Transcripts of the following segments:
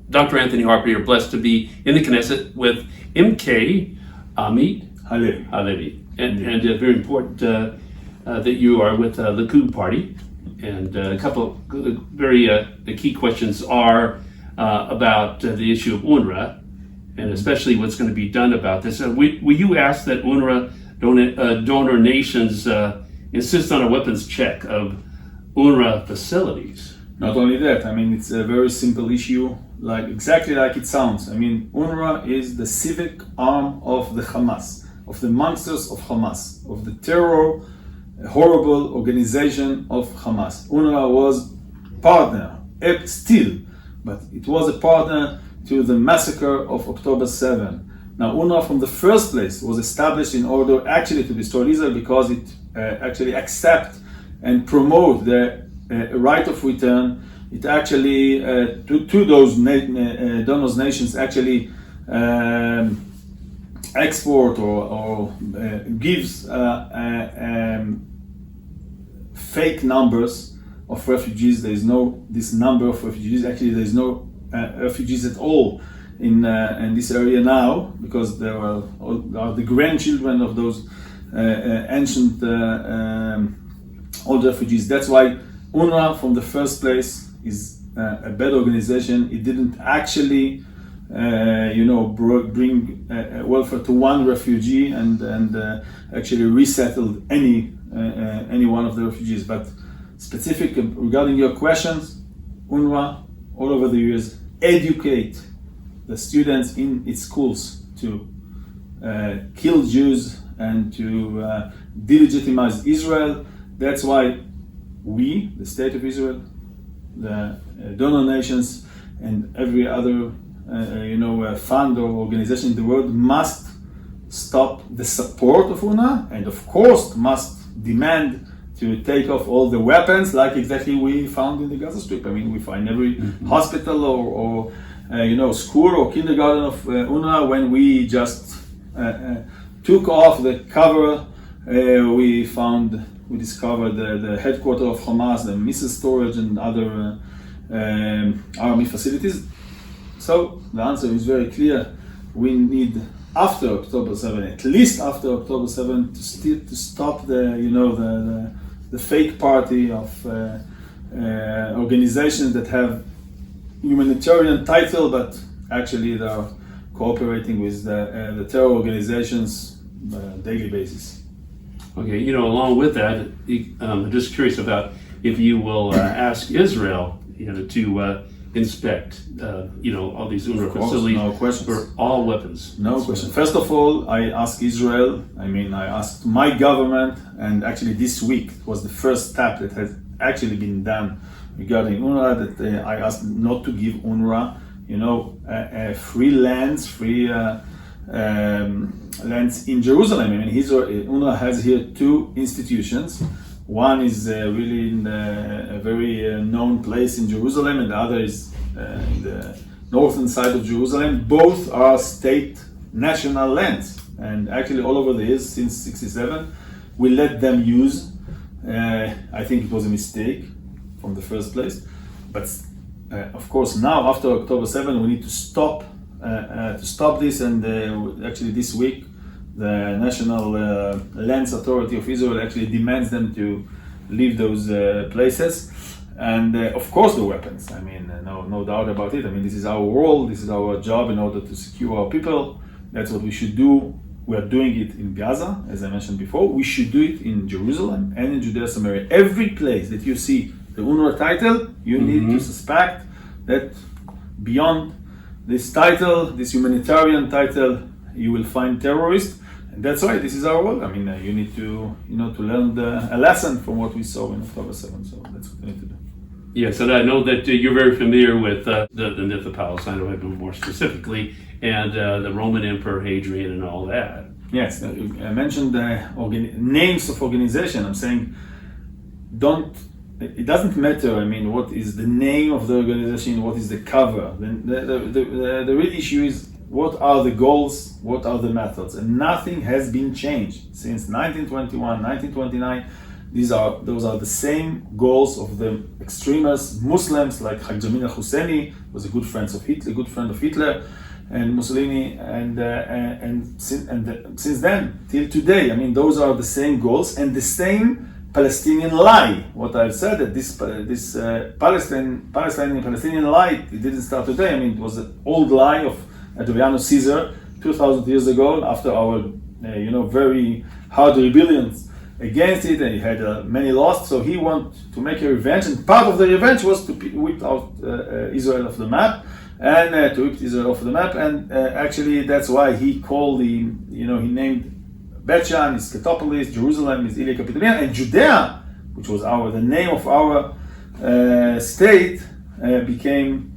Dr. Anthony Harper, you're blessed to be in the Knesset with MK Amit Halevi. And very important that you are with the Likud Party. And a couple of very the key questions are about the issue of UNRWA, and especially what's going to be done about this. Will you ask that UNRWA donor nations insist on a weapons check of UNRWA facilities? Not only that, I mean, it's a very simple issue, exactly like it sounds. I mean, UNRWA is the civic arm of the Hamas, of the monsters of Hamas, of the terror, horrible organization of Hamas. UNRWA was partner, still, but it was a partner to the massacre of October 7. Now, UNRWA from the first place was established in order actually to destroy Israel, because it actually accept and promote the right of return. It actually, to those donors nations, actually export or gives fake numbers of refugees. There is no this number of refugees. Actually, there is no refugees at all in this area now, because there are the grandchildren of those ancient old refugees. That's why UNRWA from the first place is a bad organization. It didn't actually bring welfare to one refugee and actually resettled any one of the refugees. But specific regarding your questions, UNRWA all over the years educate the students in its schools to kill Jews and to delegitimize Israel. That's why we, the State of Israel, the donor nations, and every other fund or organization in the world must stop the support of UNRWA, and of course must demand to take off all the weapons, like exactly we found in the Gaza Strip. I mean, we find every hospital or school or kindergarten of UNRWA. When we just took off the cover, we discovered the headquarters of Hamas, the missile storage, and other army facilities. So the answer is very clear. We need, after October 7, at least after October 7, to stop the fake party of organizations that have humanitarian title, but actually they are cooperating with the terror organizations on a daily basis. Okay, along with that, I'm just curious about if you will ask Israel, to inspect, all these UNRWA facilities for all weapons. No question. First of all, I asked Israel. I asked my government, and actually this week was the first step that has actually been done regarding UNRWA. That I asked not to give UNRWA, free lands, lands in Jerusalem. UNRWA has here two institutions. One is really in a very known place in Jerusalem, and the other is in the northern side of Jerusalem. Both are state national lands, and actually all over the years since '67, we let them use. I think it was a mistake from the first place, but of course now after October 7, we need to stop this. And actually this week, the National Lands Authority of Israel actually demands them to leave those places. And of course the weapons, no doubt about it. This is our role, this is our job in order to secure our people. That's what we should do. We are doing it in Gaza, as I mentioned before. We should do it in Jerusalem and in Judea Samaria. Every place that you see the UNRWA title, you need to suspect that beyond this title, this humanitarian title, you will find terrorists. And that's why this is our role. You need to learn a lesson from what we saw in October 7. So that's what we need to do. Yes, and I know that you're very familiar with the myth of Palestine, more specifically, and the Roman Emperor Hadrian and all that. Yes, I mentioned the names of organization. I'm saying, it doesn't matter. What is the name of the organization? What is the cover? The real issue is, what are the goals? What are the methods? And nothing has been changed since 1921, 1929. Those are the same goals of the extremist Muslims like Haj Jamal al-Husseini, was a good friend of Hitler and Mussolini, and since then till today, I mean, those are the same goals and the same Palestinian lie. What I've said, that this Palestinian lie, it didn't start today. I mean, it was an old lie of Adriano Caesar 2,000 years ago, after our very hard rebellions against it, and he had many lost. So he wanted to make a revenge, and part of the revenge was to whip out Israel off the map, and actually that's why he called he named Bet Shan is Catopolis, Jerusalem is Ilia Capitolina, and Judea, which was the name of our state, became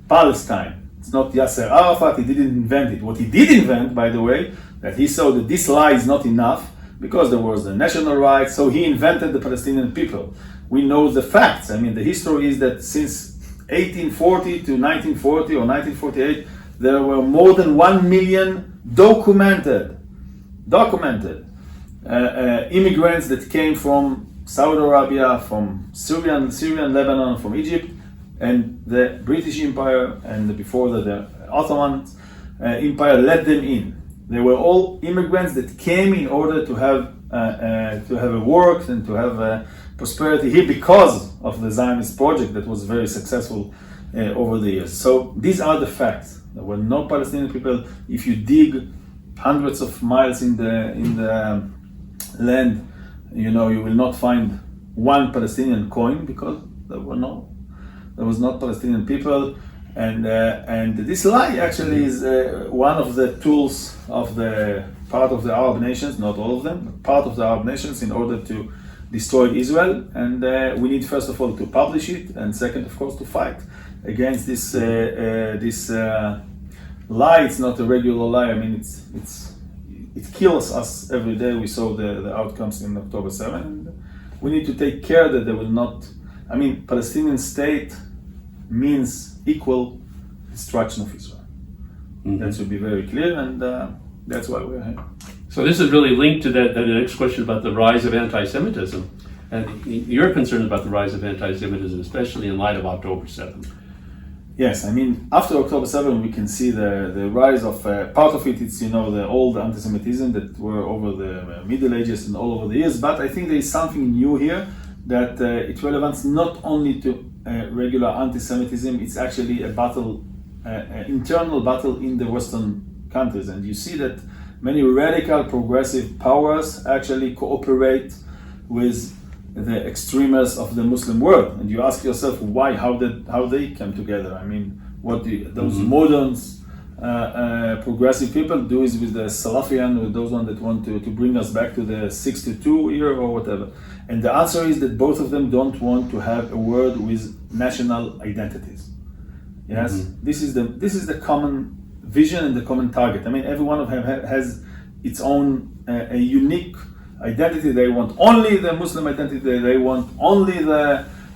Palestine. It's not Yasser Arafat, he didn't invent it. What he did invent, by the way, that he saw that this lie is not enough, because there was the national rights, so he invented the Palestinian people. We know the facts. I mean, the history is that since 1840 to 1940 or 1948, there were more than 1 million documented immigrants that came from Saudi Arabia, from Syrian, Lebanon, from Egypt, and the British Empire, and before that the Ottoman Empire let them in. They were all immigrants that came in order to have a work and to have prosperity here because of the Zionist project that was very successful over the years. So these are the facts. There were no Palestinian people. If you dig hundreds of miles in the land, you will not find one Palestinian coin, because there was not Palestinian people. And this lie actually is one of the tools of the part of the Arab nations, not all of them, but part of the Arab nations, in order to destroy Israel. And we need, first of all, to publish it, and second, of course, to fight against this lie. It's not a regular lie. I mean, it kills us every day. We saw the outcomes in October 7. And we need to take care that there will not. I mean, Palestinian state means equal destruction of Israel. Mm-hmm. That should be very clear, and that's why we're here. So this is really linked to the next question about the rise of anti-Semitism. And you're concerned about the rise of anti-Semitism, especially in light of October 7. Yes, I mean, after October 7, we can see the rise of, part of it's, the old anti-Semitism that were over the Middle Ages and all over the years, but I think there is something new here, that it's relevant not only to regular anti-Semitism, it's actually a battle, internal battle in the Western countries. And you see that many radical progressive powers actually cooperate with the extremists of the Muslim world. And you ask yourself, why, how they came together? I mean, what those modern progressive people do is with the Salafian, with those ones that want to bring us back to the 62 year or whatever. And the answer is that both of them don't want to have a world with national identities. Yes, this is the common vision and the common target. I mean, every one of them has its own a unique identity. They want only the Muslim identity. They want only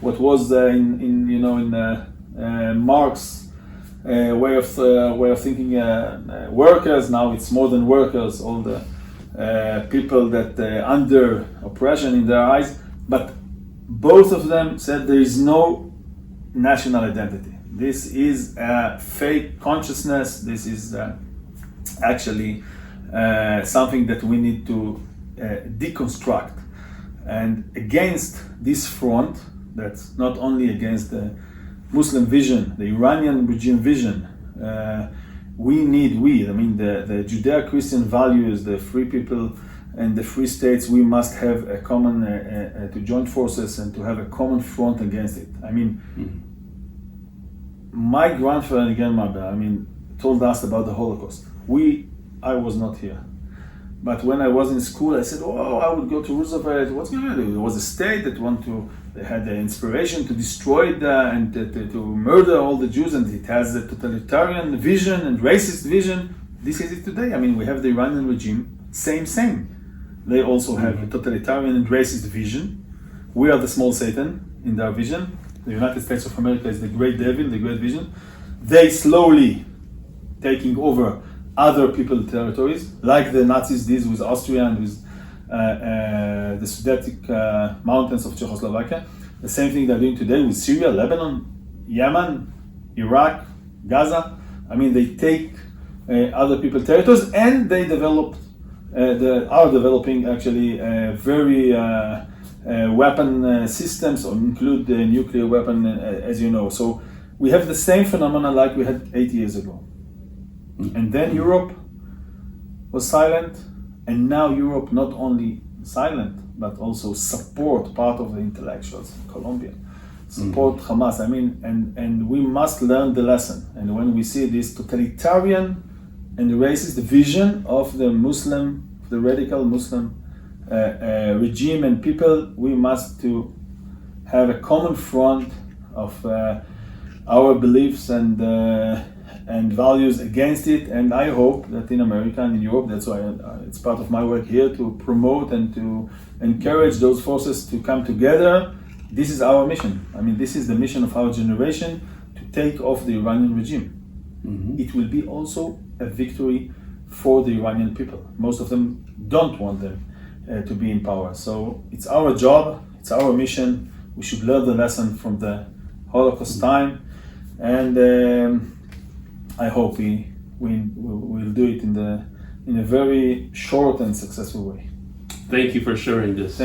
what was in Marx way of thinking. Workers, now it's more than workers. All the people that under oppression in their eyes, but both of them said there is no national identity. This is a fake consciousness. This is actually something that we need to deconstruct. And against this front, that's not only against the Muslim vision, the Iranian regime vision, the Judeo-Christian values, the free people and the free states, we must have a common, to join forces and to have a common front against it. I mean, my grandfather and grandmother, told us about the Holocaust. I was not here. But when I was in school, I said, I would go to Roosevelt. What's going to do? There was a state that they had the inspiration to destroy it and to murder all the Jews, and it has a totalitarian vision and racist vision. This is it today. We have the Iranian regime, same. They also have a totalitarian and racist vision. We are the small Satan in their vision. The United States of America is the great devil, the great vision. They slowly taking over other people's territories, like the Nazis did with Austria and with the Sudetic mountains of Czechoslovakia. The same thing they're doing today with Syria, Lebanon, Yemen, Iraq, Gaza. I mean, they take other people's territories, and they are developing actually very weapon systems, or include the nuclear weapon, as you know. So we have the same phenomena like we had 8 years ago. And then Europe was silent, and now Europe not only silent, but also support part of the intellectuals in Colombia, support Hamas. I mean, and we must learn the lesson. And when we see this totalitarian and racist vision of the Muslim, the radical Muslim regime and people, we must to have a common front of our beliefs and values against it. And I hope that in America and in Europe, that's why it's part of my work here to promote and to encourage those forces to come together. This is our mission. I mean, this is the mission of our generation, to take off the Iranian regime. It will be also a victory for the Iranian people. Most of them don't want them to be in power. So it's our job, it's our mission. We should learn the lesson from the Holocaust time, and I hope we'll do it in a very short and successful way. Thank you for sharing this.